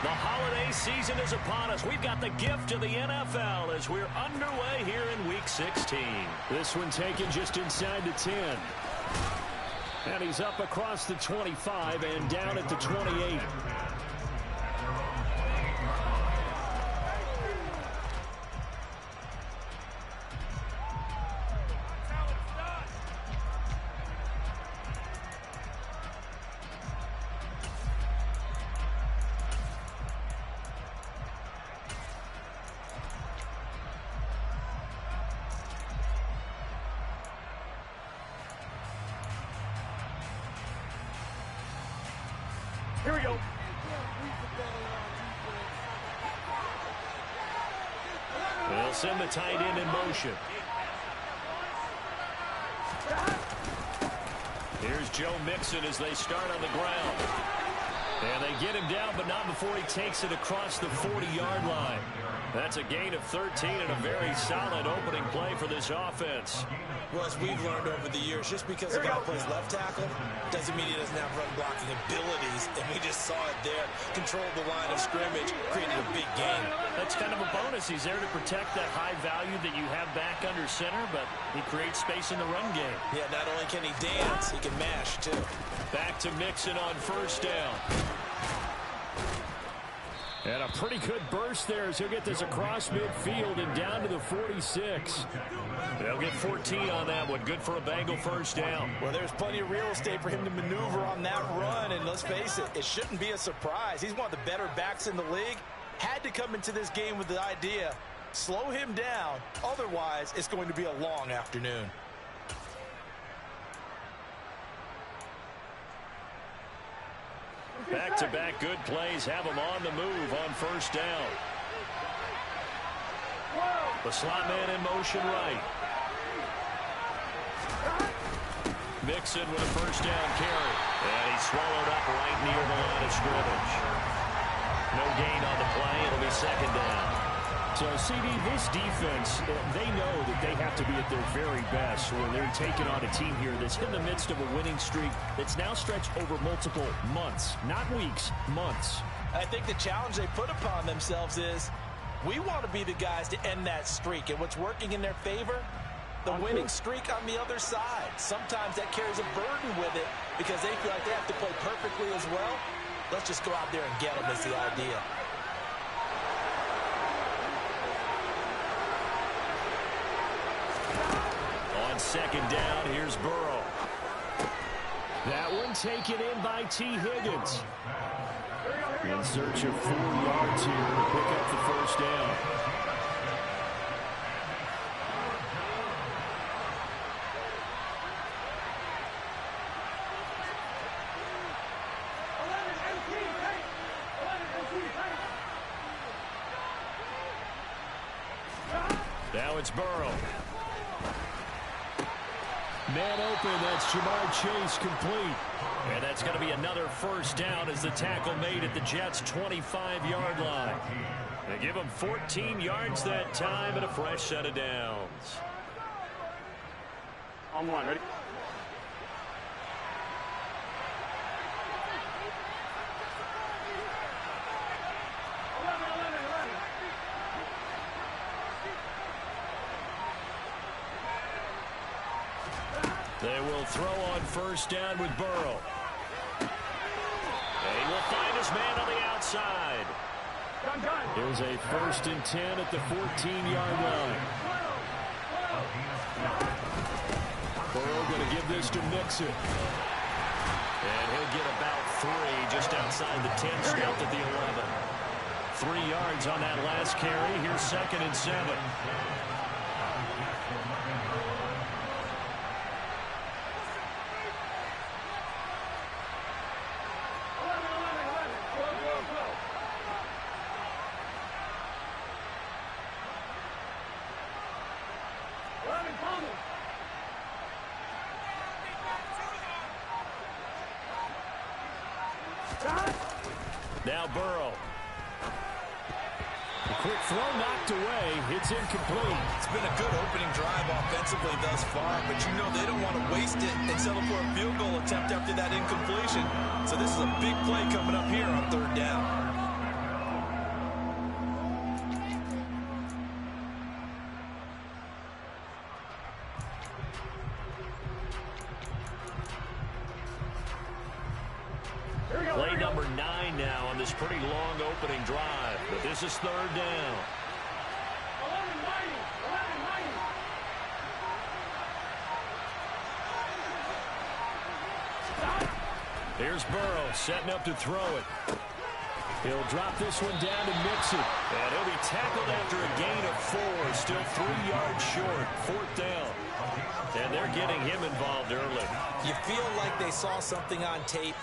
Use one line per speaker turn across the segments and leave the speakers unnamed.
The holiday season is upon us. We've got the gift of the NFL as we're underway here in Week 16.
This one taken just inside the 10. And he's up across the 25 and down at the 28.
Here we go. They'll send the tight end in motion. Here's Joe Mixon as they start on the ground. And they get him down, but not before he takes it across the 40-yard line. That's a gain of 13 and a very solid opening play for this offense.
Well, as we've learned over the years, just because a guy plays left tackle doesn't mean he doesn't have run blocking abilities. And we just saw it there. Controlled the line of scrimmage, created a big gain.
That's kind of a bonus. He's there to protect that high value that you have back under center, but he creates space in the run game.
Yeah, not only can he dance, he can mash, too.
Back to Mixon on first down.
And a pretty good burst there as he'll get this across midfield and down to the 46.
They'll get 14 on that one. Good for a Bengal first down.
Well, there's plenty of real estate for him to maneuver on that run. And let's face it, it shouldn't be a surprise. He's one of the better backs in the league. Had to come into this game with the idea, slow him down. Otherwise, it's going to be a long afternoon.
Back-to-back good plays have him on the move on first down. The slot man in motion right. Mixon with a first down carry. And he's swallowed up right near the line of scrimmage. No gain on the play. It'll be second down.
So, CD, this defense, they know that they have to be at their very best when they're taking on a team here that's in the midst of a winning streak that's now stretched over multiple months, not weeks, months.
I think the challenge they put upon themselves is we want to be the guys to end that streak. And what's working in their favor? The winning streak on the other side. Sometimes that carries a burden with it because they feel like they have to play perfectly as well. Let's just go out there and get them is the idea.
On second down, here's Burrow.
That one taken in by T. Higgins. In search of 4 yards here to pick up the first down.
Now it's Burrow.
Man open, that's Jamar Chase complete.
And that's going to be another first down as the tackle made at the Jets' 25-yard line. They give them 14 yards that time and a fresh set of downs.
On one, ready?
They will throw on first down with Burrow. And he will find his man on the outside.
It was a 1st and 10 at the 14-yard line. Burrow going to give this to Mixon.
And he'll get about 3 just outside the 10, stopped at the 11. 3 yards on that last carry. Here's 2nd and 7. Now Burrow.
A quick throw knocked away. It's incomplete.
It's been a good opening drive offensively thus far, but you know they don't want to waste it and settle for a field goal attempt after that incompletion. So this is a big play coming up here on 3rd down.
number 9 now on this pretty long opening drive. But this is third down. Here's Burrow setting up to throw it. He'll drop this one down and mix it. And he'll be tackled after a gain of 4. Still 3 yards short. Fourth down. And they're getting him involved early.
You feel like they saw something on tape,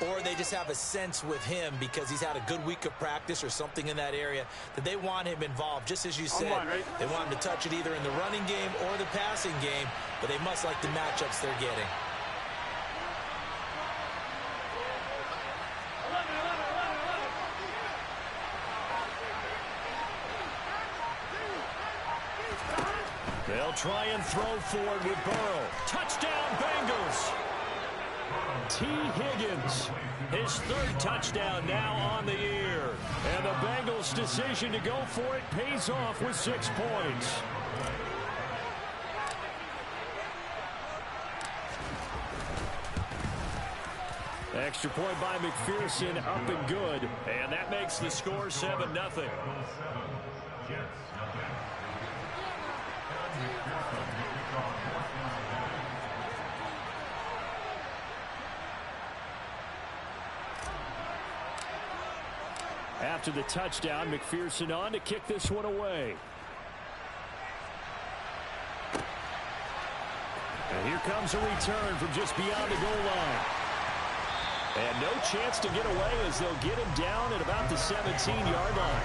or they just have a sense with him because he's had a good week of practice or something in that area that they want him involved. Just as you said, they want him to touch it either in the running game or the passing game, but they must like the matchups they're getting.
They'll try and throw forward with Burrow. Touchdown, Bengals. T. Higgins, his third touchdown now on the year. And the Bengals' decision to go for it pays off with 6 points. Extra point by McPherson, up and good. And that makes the score 7-0. After the touchdown, McPherson on to kick this one away. And here comes a return from just beyond the goal line. And no chance to get away as they'll get him down at about the 17-yard line.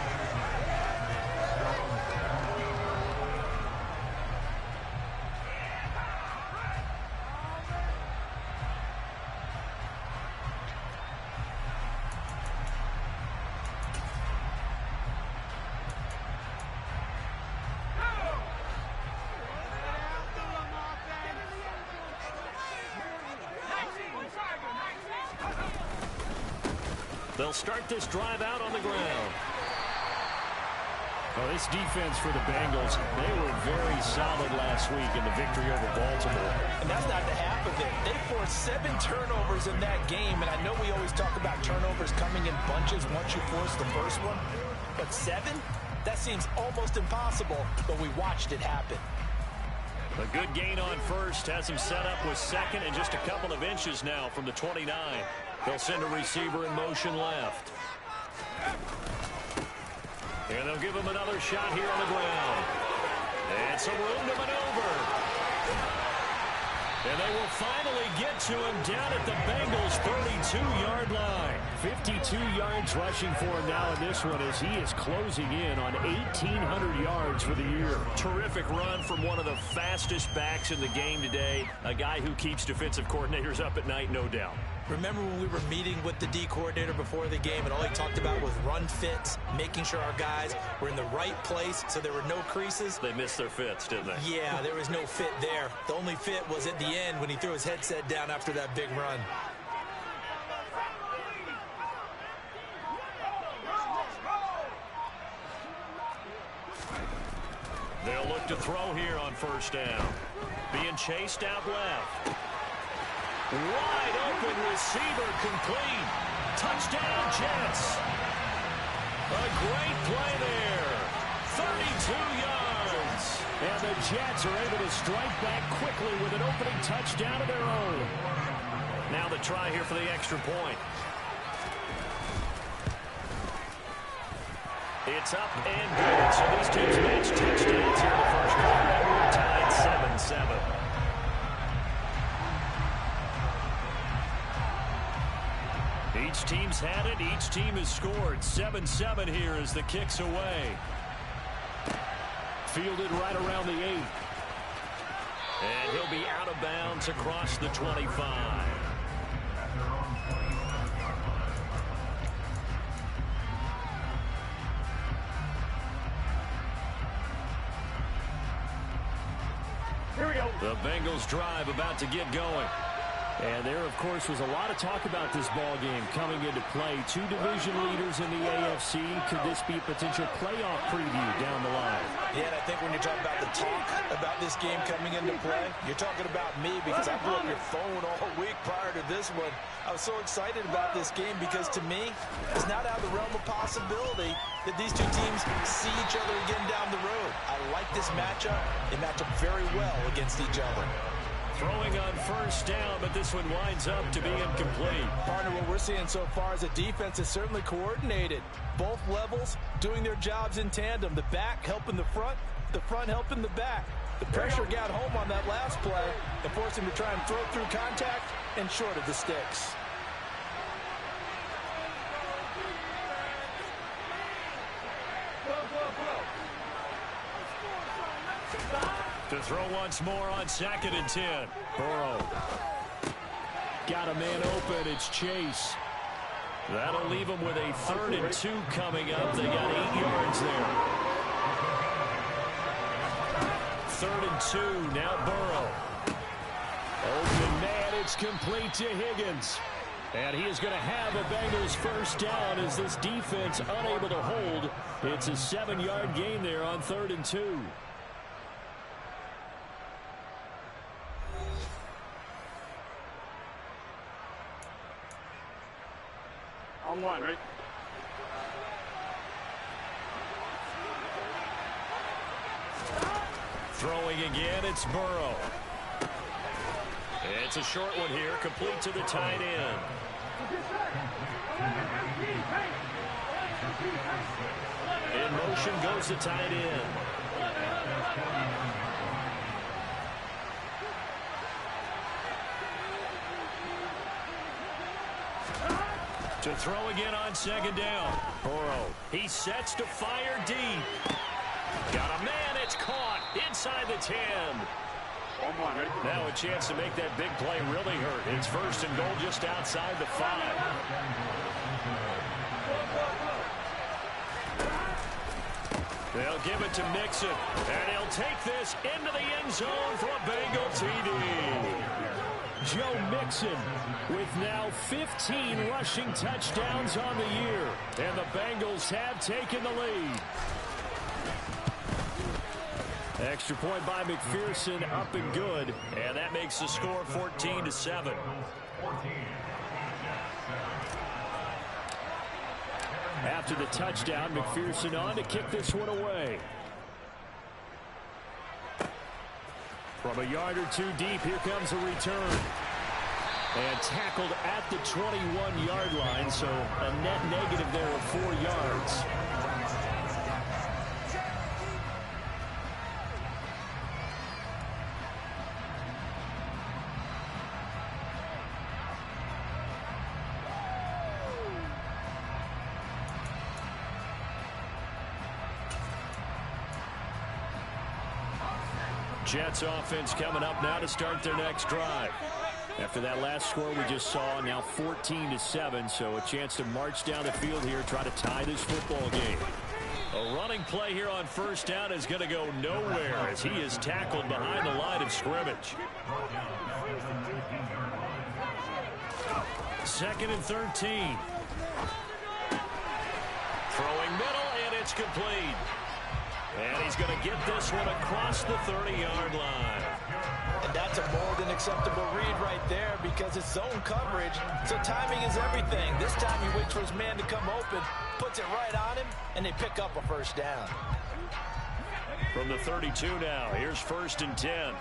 They'll start this drive out on the ground.
Well, this defense for the Bengals, they were very solid last week in the victory over Baltimore.
And that's not the half of it. They forced 7 turnovers in that game, and I know we always talk about turnovers coming in bunches once you force the first one, but 7? That seems almost impossible, but we watched it happen.
A good gain on first has him set up with second and just a couple of inches now from the 29. They'll send a receiver in motion left. And they'll give him another shot here on the ground. And some room to maneuver. And they will finally get to him down at the Bengals' 32-yard line. 52 yards rushing for him now in this one as he is closing in on 1,800 yards for the year. Terrific run from one of the fastest backs in the game today. A guy who keeps defensive coordinators up at night, no doubt.
Remember when we were meeting with the D coordinator before the game and all he talked about was run fits, making sure our guys were in the right place so there were no creases?
They missed their fits, didn't they?
Yeah, there was no fit there. The only fit was at the end when he threw his headset down after that big run.
They'll look to throw here on first down. Being chased out left. Wide open receiver complete. Touchdown Jets. A great play there. 32 yards.
And the Jets are able to strike back quickly with an opening touchdown of their own.
Now the try here for the extra point. It's up and good. So these teams match touchdowns here in the first quarter. We're tied 7-7. Each team's had it. Each team has scored. 7-7 here as the kick's away.
Fielded right around the 8.
And he'll be out of bounds across the 25. Here we go. The Bengals drive about to get going.
And there, of course, was a lot of talk about this ball game coming into play. Two division leaders in the AFC. Could this be a potential playoff preview down the line?
Yeah, and I think when you're talking about the talk about this game coming into play, you're talking about me because I blew up your phone all week prior to this one. I was so excited about this game because, to me, it's not out of the realm of possibility that these two teams see each other again down the road. I like this matchup. They match up very well against each other.
Throwing on first down, but this one winds up to be incomplete.
Partner, what we're seeing so far is a defense is certainly coordinated. Both levels doing their jobs in tandem. The back helping the front helping the back. The pressure got home on that last play and forced him to try and throw through contact and short of the sticks.
To throw once more on 2nd and 10. Burrow.
Got a man open. It's Chase.
That'll leave them with a 3rd and 2 coming up. They got 8 yards there. 3rd and 2. Now Burrow. Open man. It's complete to Higgins. And he is going to have a Bengals first down as this defense unable to hold. It's a 7-yard gain there on 3rd and 2.
On one, right?
Throwing again, it's Burrow. It's a short one here, complete to the tight end. In motion goes the tight end. To throw again on 2nd down. Burrow, he sets to fire deep. Got a man, it's caught inside the 10. Now a chance to make that big play really hurt. It's 1st and goal just outside the 5. They'll give it to Mixon, and he'll take this into the end zone for a Bengal TD.
Joe Mixon with now 15 rushing touchdowns on the year. And the Bengals have taken the lead. Extra point by McPherson, up and good.
And that makes the score 14-7.
After the touchdown, McPherson on to kick this one away. From a yard or two deep, here comes a return. And tackled at the 21-yard line, so a net negative there of 4 yards.
Jets offense coming up now to start their next drive.
After that last score we just saw, now 14-7, so a chance to march down the field here, try to tie this football game.
A running play here on first down is going to go nowhere as he is tackled behind the line of scrimmage. 2nd and 13. Throwing middle, and it's complete. And he's going to get this one across the 30-yard line.
And that's a more than acceptable read right there because it's zone coverage, so timing is everything. This time he waits for his man to come open, puts it right on him, and they pick up a first down.
From the 32 now, here's 1st and 10.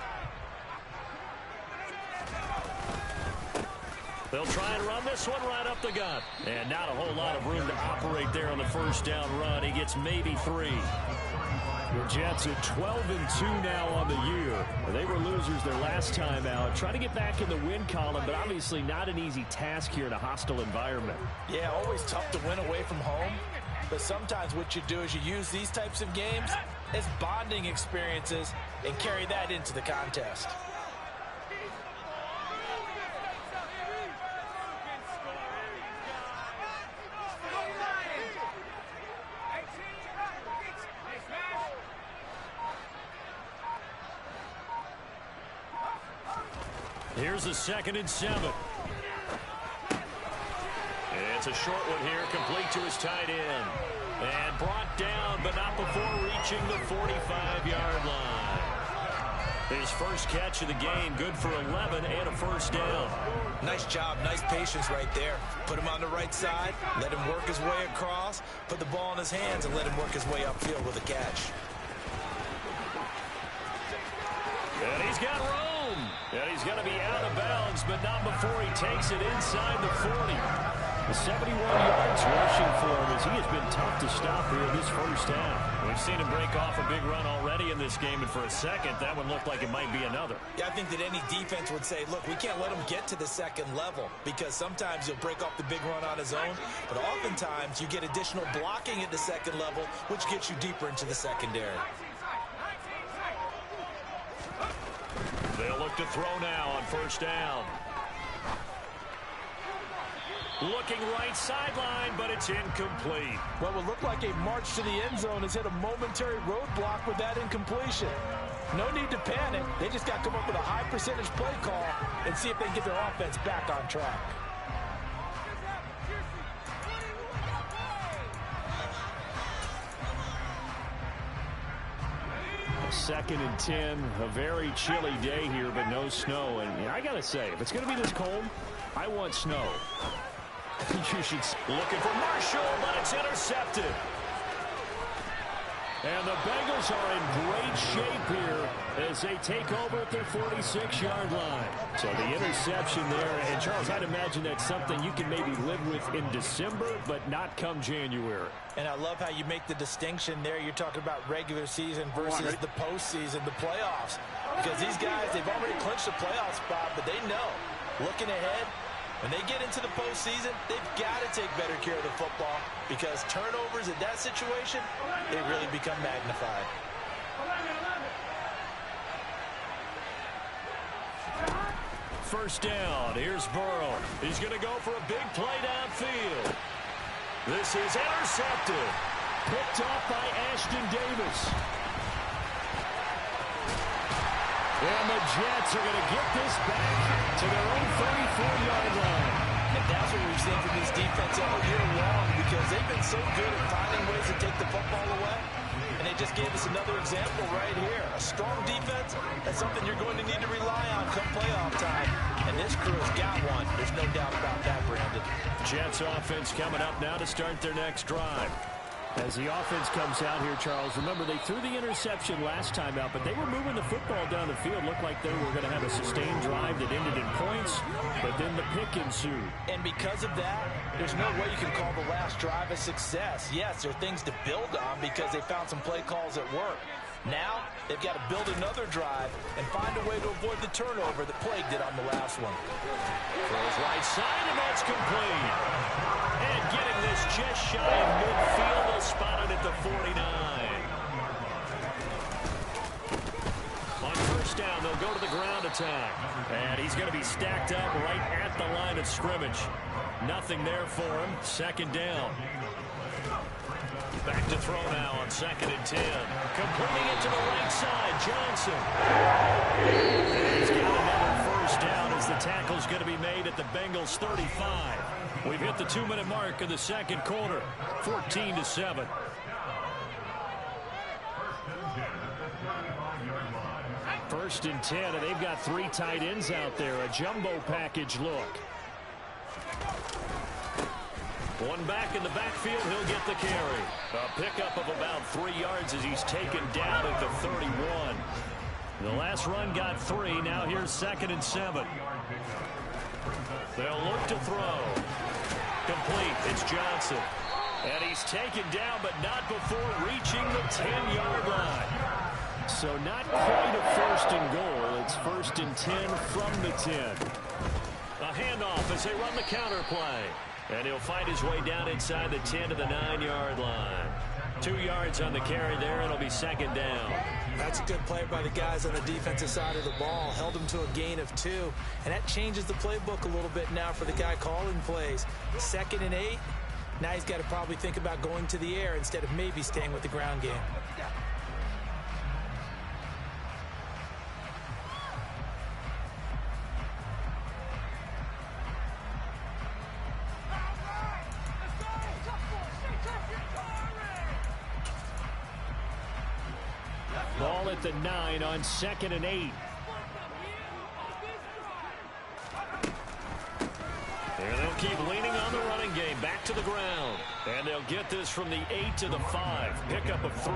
They'll try and run this one right up the gut. And not a whole lot of room to operate there on the first down run. He gets maybe 3.
The Jets are 12-2 now on the year. They were losers their last time out. Trying to get back in the win column, but obviously not an easy task here in a hostile environment.
Yeah, always tough to win away from home. But sometimes what you do is you use these types of games as bonding experiences and carry that into the contest.
Here's the 2nd and 7. It's a short one here, complete to his tight end. And brought down, but not before reaching the 45-yard line. His first catch of the game, good for 11 and a first down.
Nice job, nice patience right there. Put him on the right side, let him work his way across, put the ball in his hands, and let him work his way upfield with a catch.
And he's got room. And he's going to be out of bounds, but not before he takes it inside the 40. The 71 yards rushing for him as he has been tough to stop here in this first half. We've seen him break off a big run already in this game, and for a second, that one looked like it might be another.
Yeah, I think that any defense would say, look, we can't let him get to the second level because sometimes he'll break off the big run on his own, but oftentimes you get additional blocking at the second level, which gets you deeper into the secondary.
They'll look to throw now on first down. Looking right sideline, but it's incomplete.
What would look like a march to the end zone has hit a momentary roadblock with that incompletion. No need to panic. They just got to come up with a high percentage play call and see if they can get their offense back on track.
Second and 10, a very chilly day here, but no snow. And I got to say, if it's going to be this cold, I want snow. You should.
Looking for Marshall, but it's intercepted. And the Bengals are in great shape here as they take over at their 46-yard line. So the interception there, and Charles, I'd imagine that's something you can maybe live with in December, but not come January.
And I love how you make the distinction there. You're talking about regular season versus the postseason, the playoffs. Because these guys, they've already clinched a playoff spot, but they know, looking ahead, when they get into the postseason, they've got to take better care of the football because turnovers in that situation, they really become magnified.
First down. Here's Burrow. He's going to go for a big play downfield. This is intercepted. Picked off by Ashton Davis. And the Jets are going to get this back to their own 34-yard line.
And that's what we've seen from this defense all year long because they've been so good at finding ways to take the football away. And they just gave us another example right here. A strong defense, that's something you're going to need to rely on come playoff time. And this crew has got one. There's no doubt about that, Brandon.
Jets offense coming up now to start their next drive.
As the offense comes out here, Charles, remember they threw the interception last time out, but they were moving the football down the field. Looked like they were going to have a sustained drive that ended in points, but then the pick ensued.
And because of that, there's no way you can call the last drive a success. Yes, there are things to build on because they found some play calls that work. Now, they've got to build another drive and find a way to avoid the turnover that plagued it on the last one.
Throws right side, and that's complete. And getting this just shy of midfield, they'll spot it at the 49. On first down, they'll go to the ground attack. And he's going to be stacked up right at the line of scrimmage. Nothing there for him. Second down. Back to throw now on 2nd and 10. Completing it to the right side, Johnson. And he's got another first down as the tackle's going to be made at the Bengals 35. We've hit the 2-minute mark of the second quarter, 14-7.
First and 10, and they've got 3 tight ends out there. A jumbo package look.
One back in the backfield, he'll get the carry. A pickup of about 3 yards as he's taken down at the 31. The last run got 3. Now here's 2nd and 7. They'll look to throw. Complete. It's Johnson. And he's taken down, but not before reaching the 10-yard line.
So not quite a first and goal. It's 1st and 10 from the 10.
A handoff as they run the counter play. And he'll find his way down inside the 10 to the 9-yard line. 2 yards on the carry there. It'll be 2nd down.
That's a good play by the guys on the defensive side of the ball. Held him to a gain of 2. And that changes the playbook a little bit now for the guy calling plays. 2nd and 8. Now he's got to probably think about going to the air instead of maybe staying with the ground game.
Ball at the 9 on 2nd and 8.
And they'll keep leaning on the running game. Back to the ground. And they'll get this from the 8 to the 5. Pickup of 3.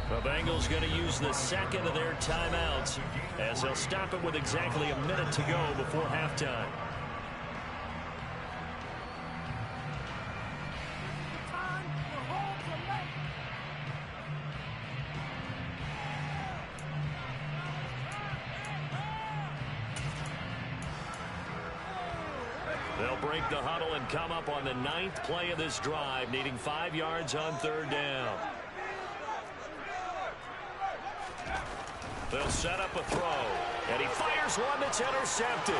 The Bengals going to use the second of their timeouts as they'll stop it with exactly a minute to go before halftime. They'll break the huddle and come up on the 9th play of this drive, needing 5 yards on 3rd down. They'll set up a throw, and he fires one that's intercepted.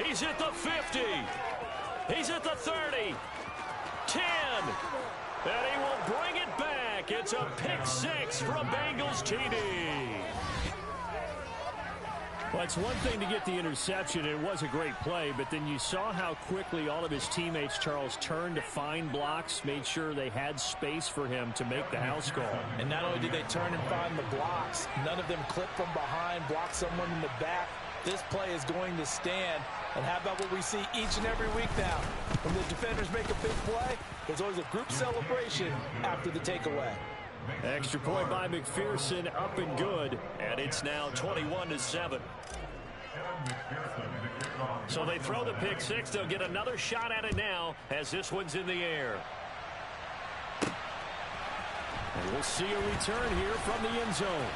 He's at the 50. He's at the 30. 10. And he will bring it back. It's a pick 6 from Bengals TD.
Well, it's one thing to get the interception. It was a great play, but then you saw how quickly all of his teammates, Charles, turned to find blocks, made sure they had space for him to make the house call.
And not only did they turn and find the blocks, none of them clipped from behind, blocked someone in the back. This play is going to stand. And how about what we see each and every week now? When the defenders make a big play, there's always a group celebration after the takeaway.
Extra point by McPherson, up and good.
And it's now 21-7. So they throw the pick 6. They'll get another shot at it now as this one's in the air.
And we'll see a return here from the end zone.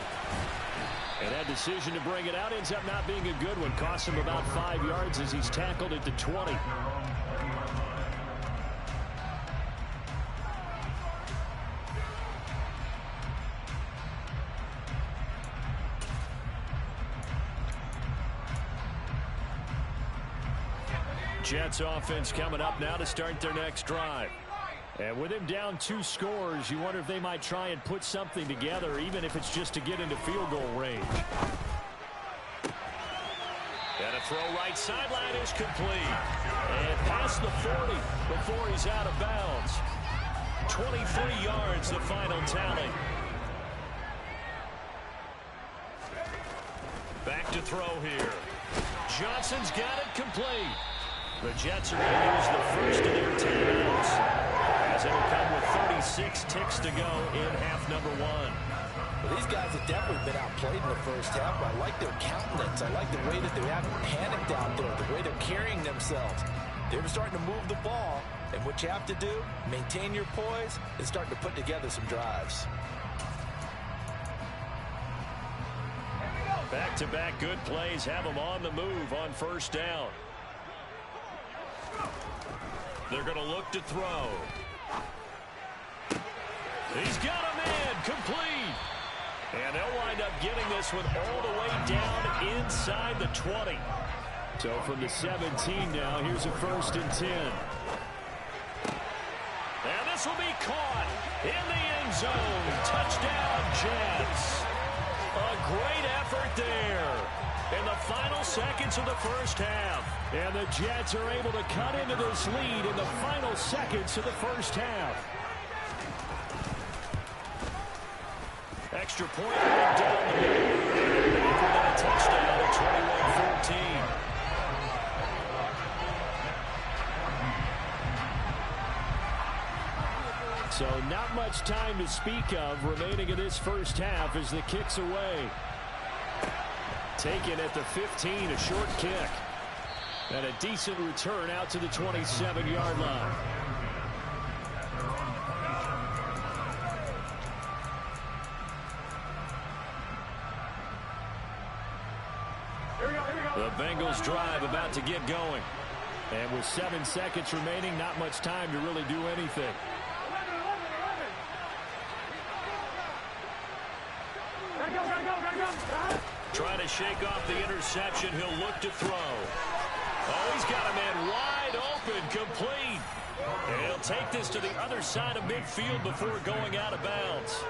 And that decision to bring it out ends up not being a good one. Costs him about 5 yards as he's tackled at the 20. Jets offense coming up now to start their next drive. And with him down 2 scores, you wonder if they might try and put something together, even if it's just to get into field goal range.
And a throw right sideline is complete. And past the 40 before he's out of bounds. 23 yards, the final tally. Back to throw here. Johnson's got it complete. The Jets are going to use the first of their timeouts, as it'll come with 36 ticks to go in half number 1.
Well, these guys have definitely been outplayed in the first half, but I like their countenance. I like the way that they haven't panicked out there, the way they're carrying themselves. They're starting to move the ball, and what you have to do, maintain your poise, and starting to put together some drives.
Back-to-back good plays have them on the move on first down. They're going to look to throw. He's got a man complete. And they'll wind up getting this one all the way down inside the 20.
So from the 17 now, here's a 1st and 10.
And this will be caught in the end zone. Touchdown, Jets. A great effort there in the final seconds of the first half.
And the Jets are able to cut into this lead in the final seconds of the first half.
Extra point right down the middle. And a touchdown at 21-14.
So not much time to speak of remaining in this first half as the kick's away. Taken at the 15, a short kick. And a decent return out to the 27-yard line.
The Bengals drive about to get going.
And with 7 seconds remaining, not much time to really do anything.
Trying to shake off the interception. He'll look to throw. Oh, he's got a man wide open, complete. And they'll take this to the other side of midfield before going out of bounds.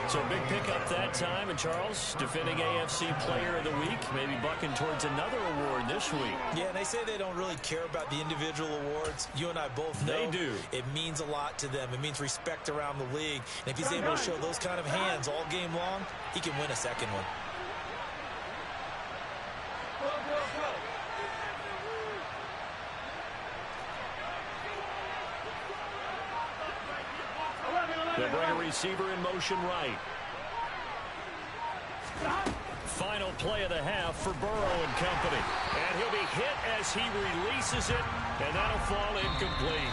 So big pickup that time. And Charles, defending AFC Player of the Week, maybe bucking towards another award this week.
Yeah, and they say they don't really care about the individual awards. You and I both know
they do.
It means a lot to them. It means respect around the league. And if he's able to show those kind of hands all game long, he can win a second one.
They'll bring a receiver in motion right. Final play of the half for Burrow and company. And he'll be hit as he releases it, and that'll fall incomplete.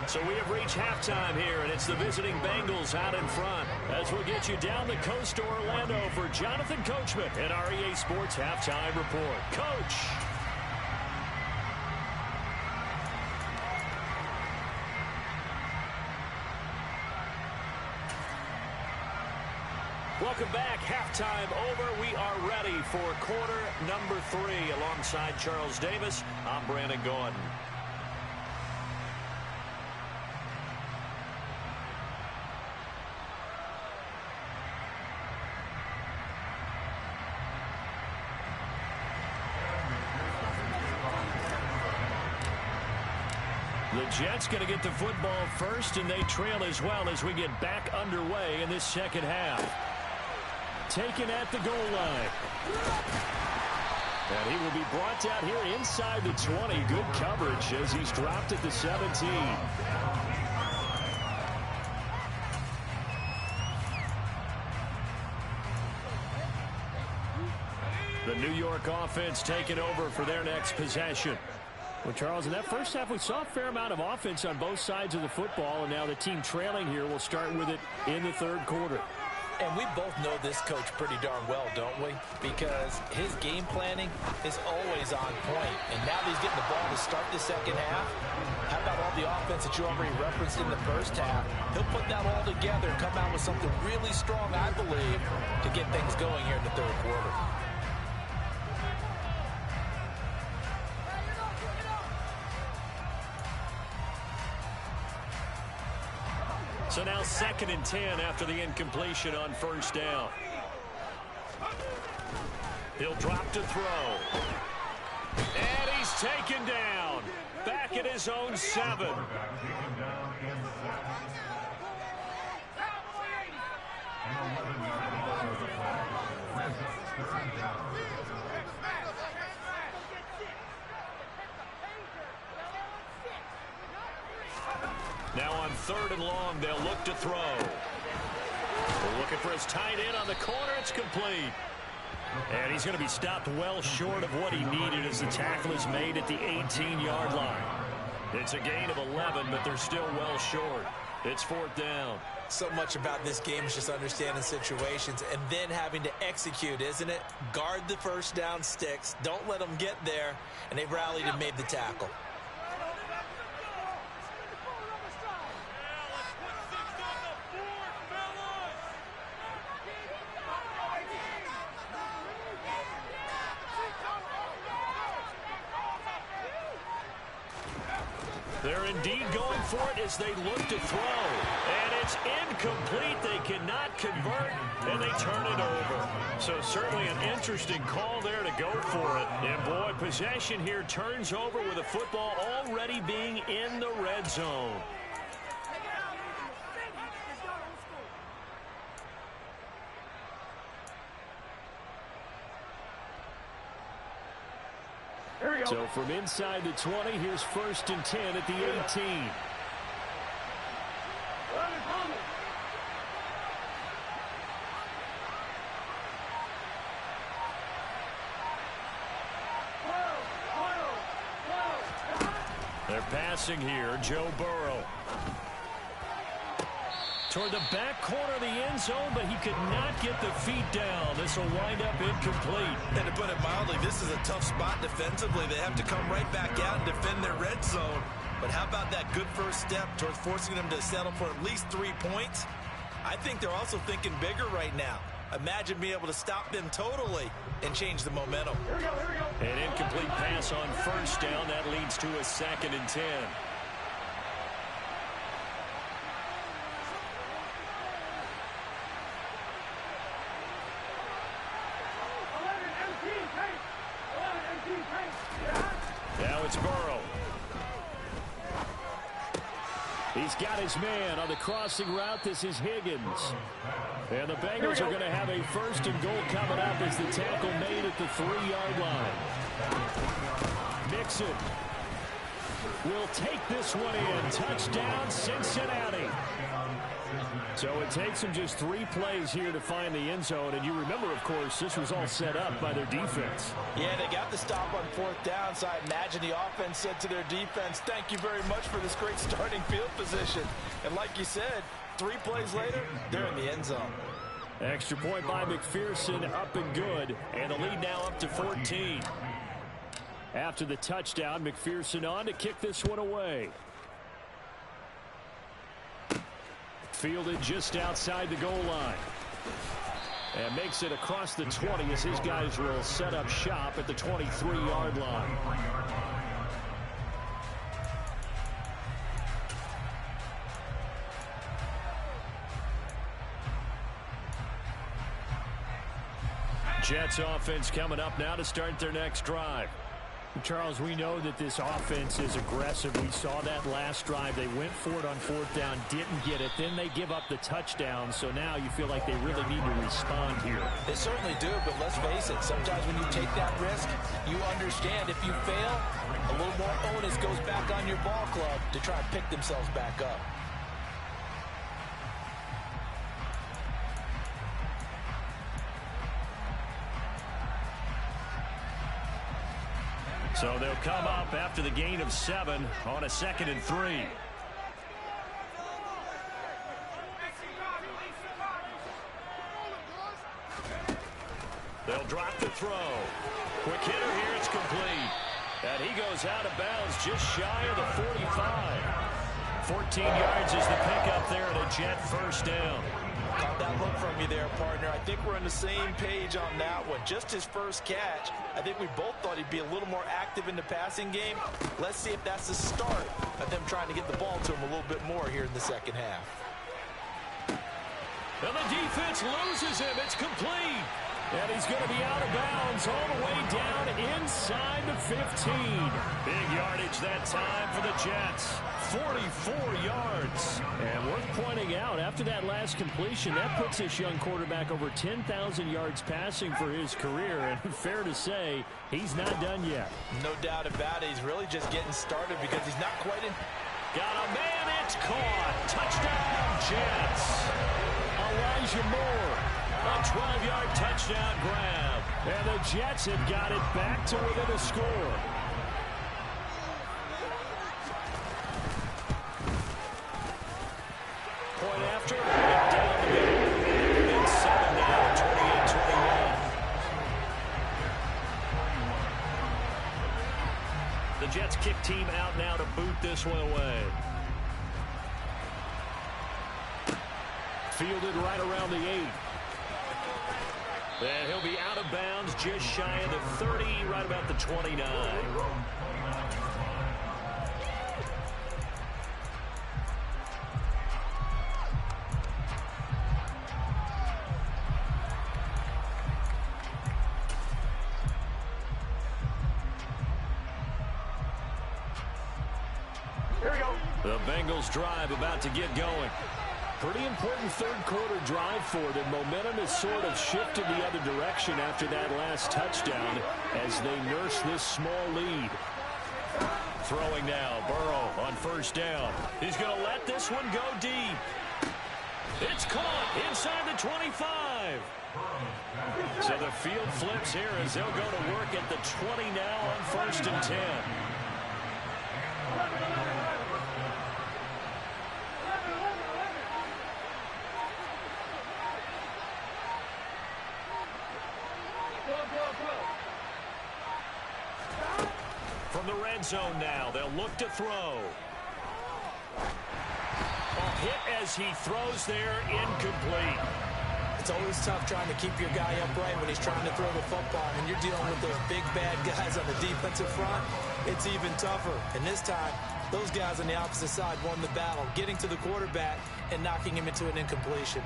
So we have reached halftime here, and it's the visiting Bengals out in front. As we'll get you down the coast to Orlando for Jonathan Coachman at our EA Sports Halftime Report. Coach. Welcome back. Halftime over. We are ready for quarter number 3. Alongside Charles Davis, I'm Brandon Gordon. The Jets going to get the football first, and they trail as well as we get back underway in this second half. Taken at the goal line. And he will be brought down here inside the 20. Good coverage as he's dropped at the 17. The New York offense taking over for their next possession. Well, Charles, in that first half, we saw a fair amount of offense on both sides of the football, and now the team trailing here will start with it in the third quarter.
And we both know this coach pretty darn well, don't we? Because his game planning is always on point. And now that he's getting the ball to start the second half, how about all the offense that you already referenced in the first half? He'll put that all together and come out with something really strong, I believe, to get things going here in the third quarter.
So now 2nd and 10 after the incompletion on first down. He'll drop to throw. And he's taken down. Back at his own 7. Now on 3rd and long, they'll look to throw. We're looking for his tight end on the corner. It's complete. And he's going to be stopped well short of what he needed as the tackle is made at the 18-yard line. It's a gain of 11, but they're still well short. It's 4th down.
So much about this game is just understanding situations and then having to execute, isn't it? Guard the first down sticks. Don't let them get there. And they rallied and made the tackle.
They're indeed going for it as they look to throw. And it's incomplete. They cannot convert, and they turn it over. So certainly an interesting call there to go for it. And, boy, possession here turns over with the football already being in the red zone. So from inside the 20, here's 1st and 10 at the 18. They're passing here, Joe Burrow. Toward the back corner of the end zone, but he could not get the feet down. This will wind up incomplete.
And to put it mildly, this is a tough spot defensively. They have to come right back out and defend their red zone. But how about that good first step towards forcing them to settle for at least 3 points? I think they're also thinking bigger right now. Imagine being able to stop them totally and change the momentum.
An incomplete pass on first down. That leads to a 2nd and 10.
He's got his man on the crossing route. This is Higgins. And the Bengals are going to have a 1st and goal coming up as the tackle made at the 3-yard line. Mixon will take this one in. Touchdown, Cincinnati. So it takes them just 3 plays here to find the end zone. And you remember, of course, this was all set up by their defense.
Yeah, they got the stop on 4th down, so I imagine the offense said to their defense, thank you very much for this great starting field position. And like you said, 3 plays later, they're in the end zone.
Extra point by McPherson, up and good. And the lead now up to 14. After the touchdown, McPherson on to kick this one away. Fielded just outside the goal line. And makes it across the 20 as his guys will set up shop at the 23-yard line. Jets offense coming up now to start their next drive. Charles, we know that this offense is aggressive. We saw that last drive. They went for it on 4th down, didn't get it. Then they give up the touchdown. So now you feel like they really need to respond here.
They certainly do, but let's face it. Sometimes when you take that risk, you understand if you fail, a little more onus goes back on your ball club to try and pick themselves back up.
So they'll come up after the gain of 7 on a 2nd and 3. They'll drop the throw. Quick hitter here, it's complete. And he goes out of bounds just shy of the 45. 14 yards is the pickup there and a Jet 1st down.
Caught that look from you there, partner. I think we're on the same page on that one. Just his first catch. I think we both thought he'd be a little more active in the passing game. Let's see if that's the start of them trying to get the ball to him a little bit more here in the second half.
And the defense loses him. It's complete. And he's going to be out of bounds all the way down inside the 15. Big yardage that time for the Jets. 44 yards. And worth pointing out, after that last completion, that puts this young quarterback over 10,000 yards passing for his career. And fair to say, he's not done yet.
No doubt about it. He's really just getting started because he's not quite in.
Got a man, it's caught. Touchdown, Jets. Elijah Moore. A 12-yard touchdown grab. And the Jets have got it back to within a score. Point after. Down the middle. It's 7 now, 28-21. The Jets kick team out now to boot this one away. Fielded right around the 8. And he'll be out of bounds just shy of the 30, right about the 29.
Here we go.
The Bengals drive about to get going. Pretty important third-quarter drive for them. Momentum has sort of shifted the other direction after that last touchdown as they nurse this small lead. Throwing now, Burrow on 1st down. He's going to let this one go deep. It's caught inside the 25. So the field flips here as they'll go to work at the 20 now on 1st and 10. From the red zone now, they'll look to throw. A hit as he throws there, incomplete.
It's always tough trying to keep your guy upright when he's trying to throw the football. When you're dealing with those big, bad guys on the defensive front, it's even tougher. And this time, those guys on the opposite side won the battle, getting to the quarterback and knocking him into an incompletion.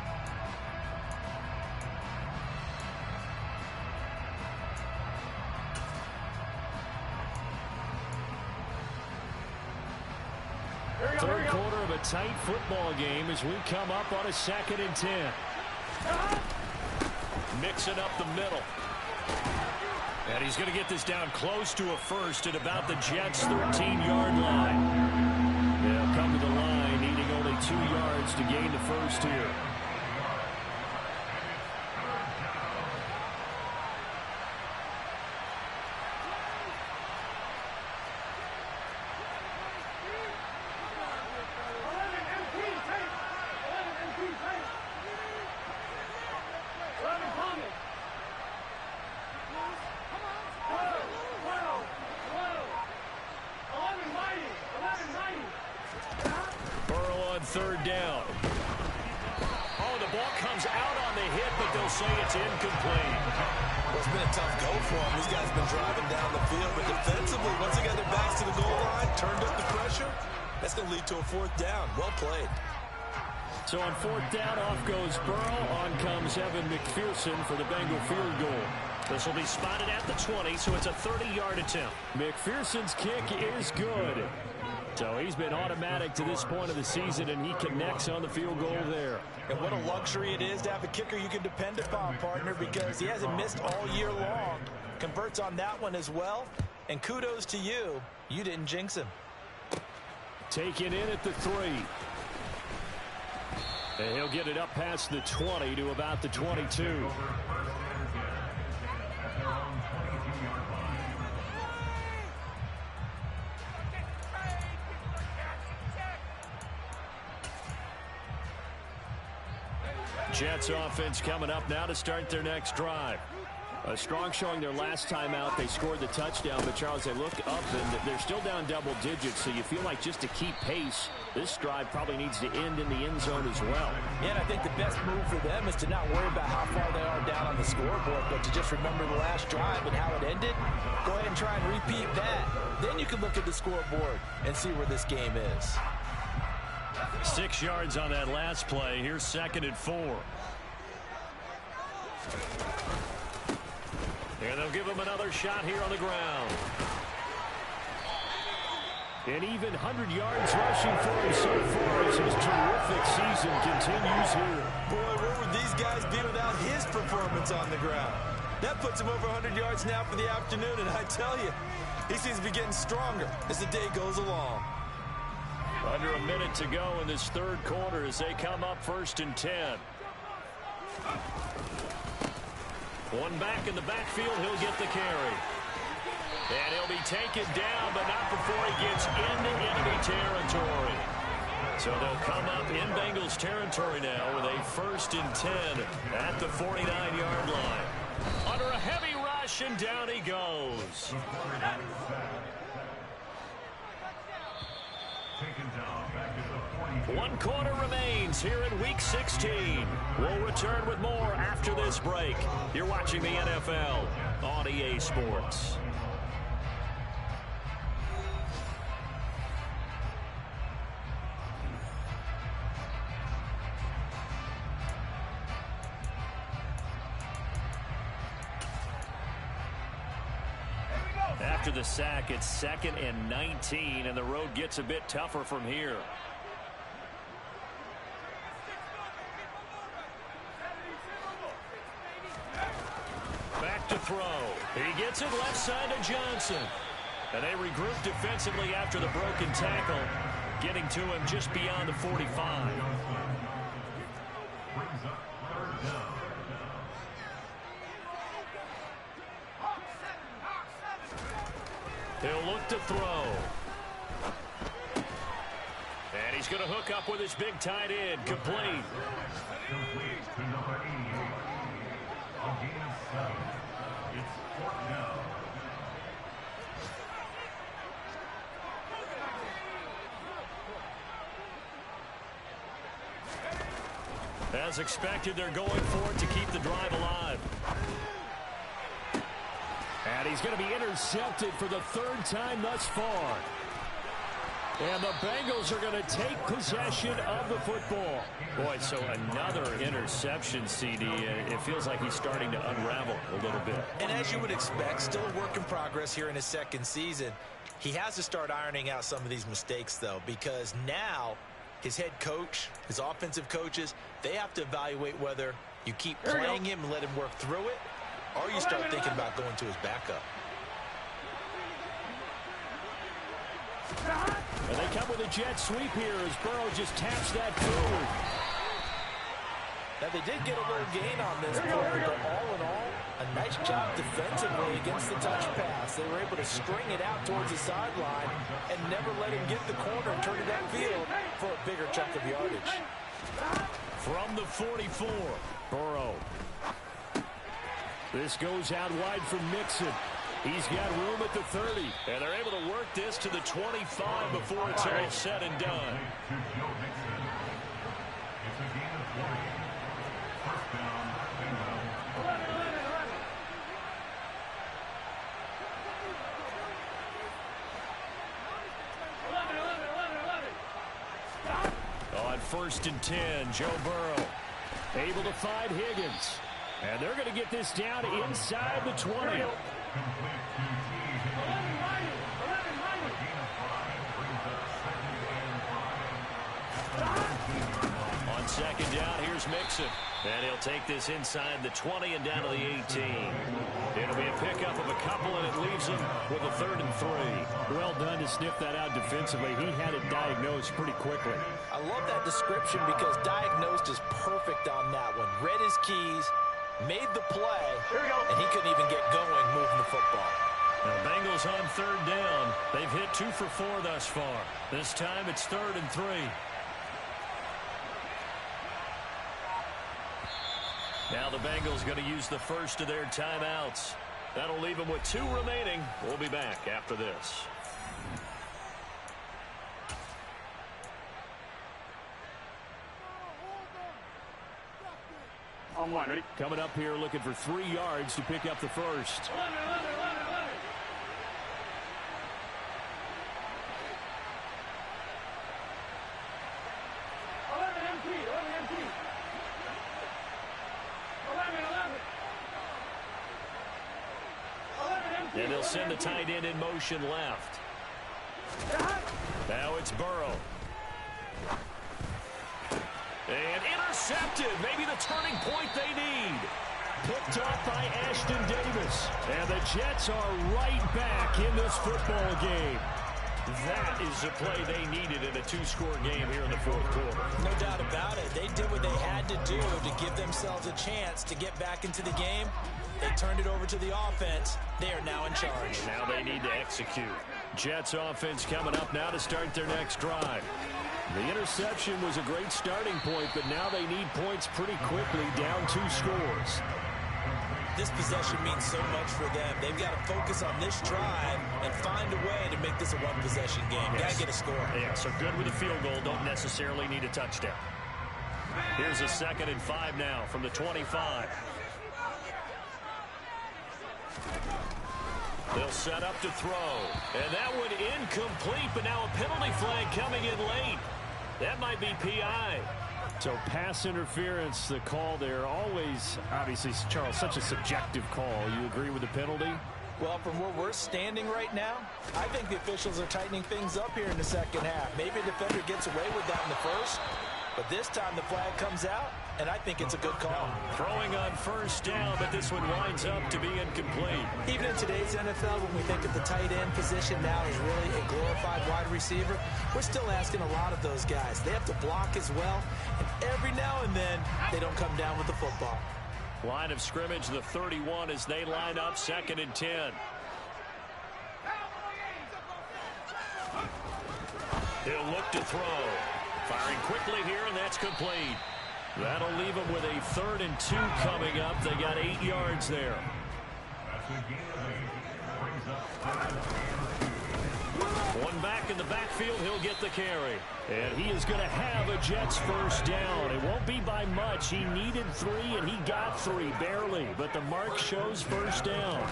Here we
Third quarter of a tight football game as we come up on a 2nd and 10.
Mixing up the middle. And he's going to get this down close to a first at about the Jets' 13-yard line.
They'll come to the line, needing only 2 yards to gain the first here.
Third down. Oh, the ball comes out on the hit, but they'll say it's incomplete.
Well, it's been a tough go for them. These guys have been driving down the field, but defensively, once they got their backs to the goal line, turned up the pressure, that's going to lead to a 4th down. Well played.
So on 4th down, off goes Burrow. On comes Evan McPherson for the Bengal field goal.
This will be spotted at the 20, so it's a 30-yard attempt.
McPherson's kick is good. So he's been automatic to this point of the season, and he connects on the field goal there.
And what a luxury it is to have a kicker you can depend upon, partner, because he hasn't missed all year long. Converts on that one as well. And kudos to you. You didn't jinx him.
Taken in at the 3. And he'll get it up past the 20 to about the 22. Jets offense coming up now to start their next drive. A strong showing their last time out. They scored the touchdown, but Charles, they look up and they're still down double digits, so you feel like just to keep pace, this drive probably needs to end in the end zone as well.
Yeah, and I think the best move for them is to not worry about how far they are down on the scoreboard, but to just remember the last drive and how it ended. Go ahead and try and repeat that. Then you can look at the scoreboard and see where this game is.
6 yards on that last play. Here's 2nd and 4. And they'll give him another shot here on the ground.
And even 100 yards rushing for him so far as his terrific season continues here.
Boy, where would these guys be without his performance on the ground? That puts him over 100 yards now for the afternoon, and I tell you, he seems to be getting stronger as the day goes along.
Under a minute to go in this 3rd quarter as they come up 1st and 10. One back in the backfield, he'll get the carry. And he'll be taken down, but not before he gets into enemy territory. So they'll come up in Bengals territory now with a 1st and 10 at the 49-yard line. Under a heavy rush, and down he goes. One quarter remains here in Week 16. We'll return with more after this break. You're watching the NFL on EA Sports. After the sack, it's 2nd and 19, and the road gets a bit tougher from here. Back to throw. He gets it left side to Johnson. And they regroup defensively after the broken tackle, getting to him just beyond the 45. He'll look to throw. And he's going to hook up with his big tight end. Complete. As expected, they're going for it to keep the drive alive.
And he's going to be intercepted for the 3rd time thus far. And the Bengals are going to take possession of the football.
Boy, so another interception, CD. It feels like he's starting to unravel a little bit.
And as you would expect, still a work in progress here in his 2nd season. He has to start ironing out some of these mistakes, though, because now his head coach, his offensive coaches, they have to evaluate whether you keep playing him and let him work through it, or you start thinking about going to his backup.
And they come with a jet sweep here as Burrow just taps that forward.
Now, they did get a little gain on this play, but all in all, a nice job defensively against the touch pass. They were able to string it out towards the sideline and never let him get the corner and turn it upfield for a bigger chunk of yardage.
From the 44, Burrow. This goes out wide for Mixon. He's got room at the 30.
And they're able to work this to the 25 before it's all said and done. On 1st and 10, Joe Burrow
Able to find Higgins. And they're going to get this down inside the 20.
On 2nd down, here's Mixon. And he'll take this inside the 20 and down to the 18. It'll be a pickup of a couple, and it leaves him with a 3rd and 3.
Well done to sniff that out defensively. He had it diagnosed pretty quickly.
I love that description because diagnosed is perfect on that one. Read his keys, made the play, and he couldn't even get going moving the football.
Now, Bengals on 3rd down. They've hit 2 for 4 thus far. This time it's 3rd and 3. Now the Bengals going to use the first of their timeouts. That'll leave them with 2 remaining. We'll be back after this.
On 1, ready?
Coming up here looking for 3 yards to pick up the first.
And they'll send the tight end in motion left. Now it's Burrow. And intercepted. Maybe the turning point they need.
Picked off by Ashton Davis. And the Jets are right back in this football game.
That is the play they needed in a 2-score game here in the 4th quarter.
No doubt about it. They did what they had to do to give themselves a chance to get back into the game. They turned it over to the offense. They are now in charge.
Now they need to execute.
Jets offense coming up now to start their next drive. The interception was a great starting point, but now they need points pretty quickly, down 2 scores.
This possession means so much for them. They've got to focus on this drive and find a way to make this a one-possession game.
Yes.
Got to get a score.
Yeah, so good with a field goal. Don't necessarily need a touchdown. Here's a 2nd and 5 now from the 25. They'll set up to throw. And that one incomplete, but now a penalty flag coming in late. That might be PI.
So pass interference, the call there. Always, obviously, Charles, such a subjective call. You agree with the penalty?
Well, from where we're standing right now, I think the officials are tightening things up here in the 2nd half. Maybe a defender gets away with that in the 1st, but this time the flag comes out, and I think it's a good call.
Throwing on 1st down, but this one winds up to be incomplete.
Even in today's NFL, when we think of the tight end position now as really a glorified wide receiver, we're still asking a lot of those guys. They have to block as well, and every now and then they don't come down with the football.
Line of scrimmage, the 31 as they line up 2nd and 10. He'll look to throw. Firing quickly here, and that's complete. That'll leave them with a 3rd and 2 coming up. They got 8 yards there. One back in the backfield, he'll get the carry.
And he is going to have a Jets 1st down. It won't be by much. He needed 3, and he got 3, barely. But the mark shows 1st down.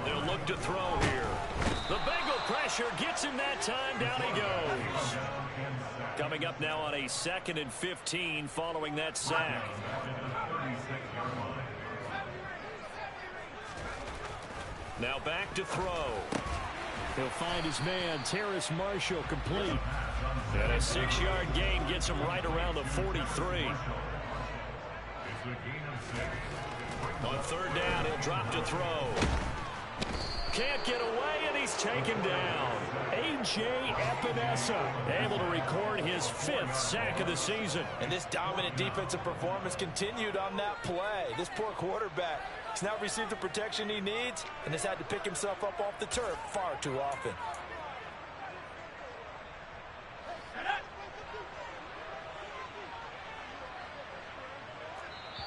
They'll look to throw here. The Bengal pressure gets him that time. Down he goes. Coming up now on a 2nd and 15 following that sack. Now back to throw.
He'll find his man, Terrace Marshall, complete.
And a 6-yard gain gets him right around the 43. On third down, he'll drop to throw. Can't get away, and he's taken down.
A.J. Epinesa able to record his 5th sack of the season.
And this dominant defensive performance continued on that play. This poor quarterback has not received the protection he needs and has had to pick himself up off the turf far too often.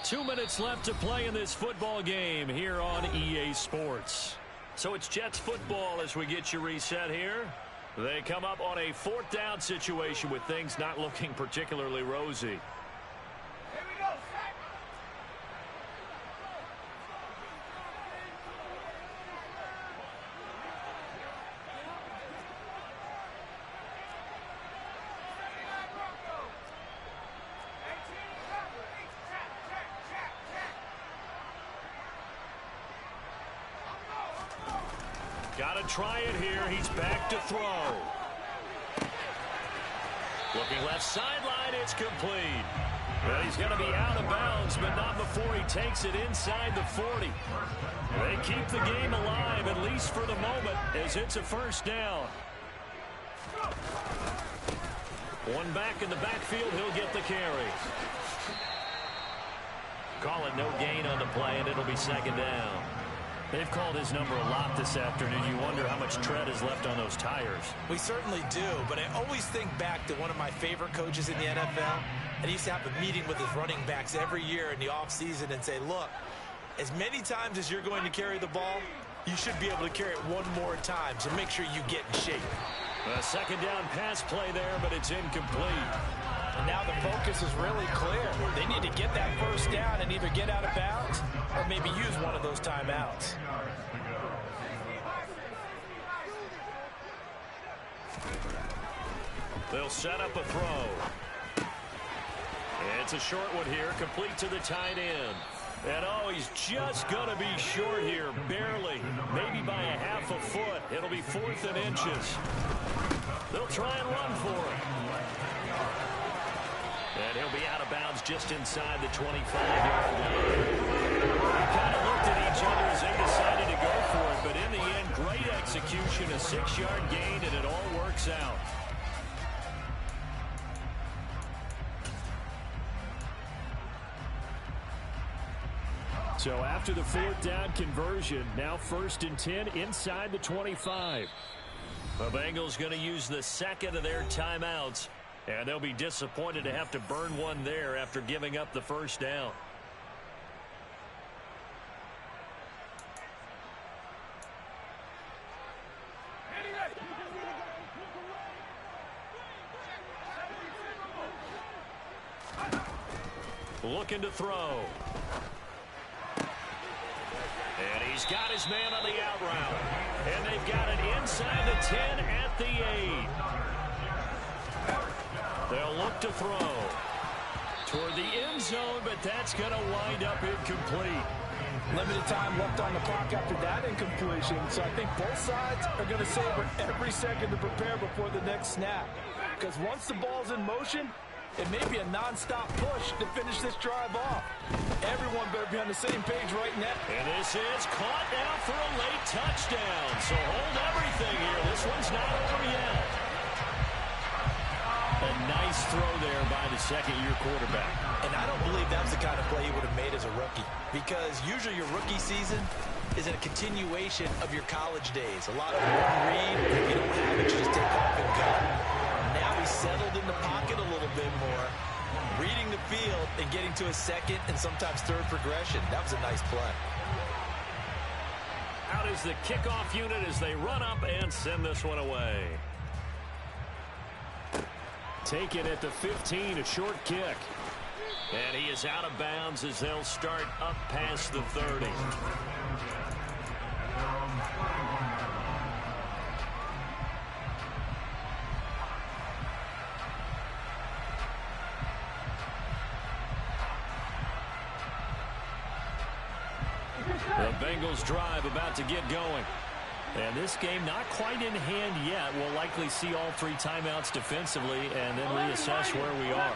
Two minutes left to play in this football game here on EA Sports. So it's Jets football as we get you reset here. They come up on a 4th down situation with things not looking particularly rosy. Got to try it here. He's back to throw. Looking left sideline. It's complete. Well, he's going to be out of bounds, but not before he takes it inside the 40. They keep the game alive, at least for the moment, as it's a 1st down. One back in the backfield. He'll get the carry. Call it no gain on the play, and it'll be 2nd down.
They've called his number a lot this afternoon. You wonder how much tread is left on those tires.
We certainly do, but I always think back to one of my favorite coaches in the NFL. And he used to have a meeting with his running backs every year in the offseason and say, look, as many times as you're going to carry the ball, you should be able to carry it one more time, so make sure you get in shape.
A 2nd down pass play there, but it's incomplete.
And now the focus is really clear. They need to get that 1st down and either get out of bounds or maybe use one of those timeouts.
They'll set up a throw. It's a short one here, complete to the tight end. And oh, he's just going to be short here, barely, maybe by a half a foot. It'll be 4th and inches. They'll try and run for it. And he'll be out of bounds just inside the 25-yard line. They kind of looked at each other as they decided to go for it, but in the end, great execution, a 6-yard gain, and it all works out.
So after the 4th down conversion, now 1st and 10 inside the 25.
The Bengals going to use the 2nd of their timeouts, and they'll be disappointed to have to burn one there after giving up the 1st down. Looking to throw. And he's got his man on the out route. And they've got it inside the 10 at the 8. They'll look to throw toward the end zone, but that's going to wind up incomplete.
Limited time left on the clock after that incompletion, so I think both sides are going to savor every second to prepare before the next snap. Because once the ball's in motion, it may be a non-stop push to finish this drive off. Everyone better be on the same page right now.
And this is caught now for a late touchdown. So hold everything here. This one's not over yet.
A nice throw there by the 2nd-year quarterback.
And I don't believe that was the kind of play he would have made as a rookie. Because usually your rookie season is a continuation of your college days. A lot of one read. If you don't have it, you just take off and go. Now he's settled in the pocket a little bit more, reading the field and getting to a 2nd and sometimes 3rd progression. That was a nice play.
Out is the kickoff unit as they run up and send this one away.
Taken at the 15, a short kick.
And he is out of bounds as they'll start up past the 30. The Bengals drive about to get going.
And this game not quite in hand yet. We'll likely see all 3 timeouts defensively and then reassess where we are.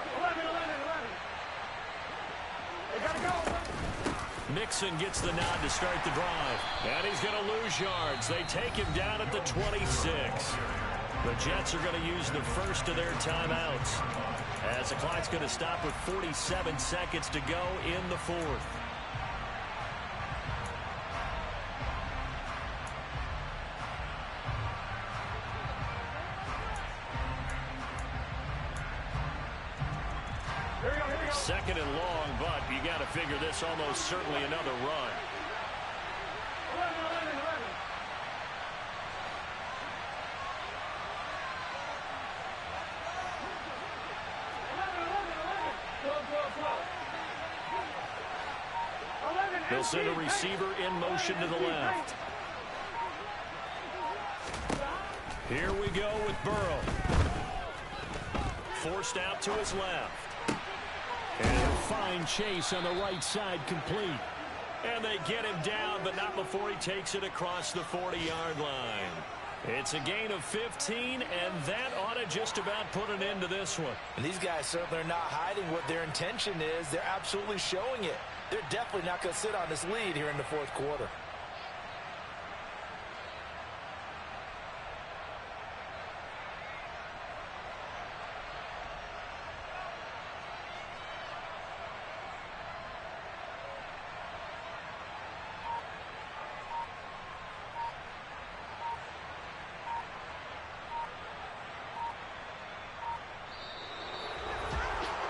Mixon gets the nod to start the drive. And he's going to lose yards. They take him down at the 26. The Jets are going to use the first of their timeouts, as the clock's going to stop with 47 seconds to go in the 4th. Second and long, but you got to figure this almost certainly another run. They'll send a receiver in motion to the left. Here we go with Burrow. Forced out to his left. And a fine chase on the right side, complete. And they get him down, but not before he takes it across the 40-yard line. It's a gain of 15, and that ought to just about put an end to this one.
And these guys certainly are not hiding what their intention is. They're absolutely showing it. They're definitely not going to sit on this lead here in the 4th quarter.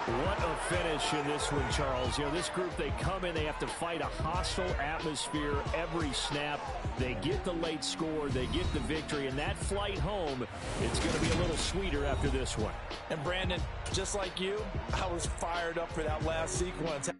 What a finish in this one, Charles. You know, this group, they come in, they have to fight a hostile atmosphere every snap. They get the late score, they get the victory, and that flight home, it's going to be a little sweeter after this one.
And Brandon, just like you, I was fired up for that last sequence.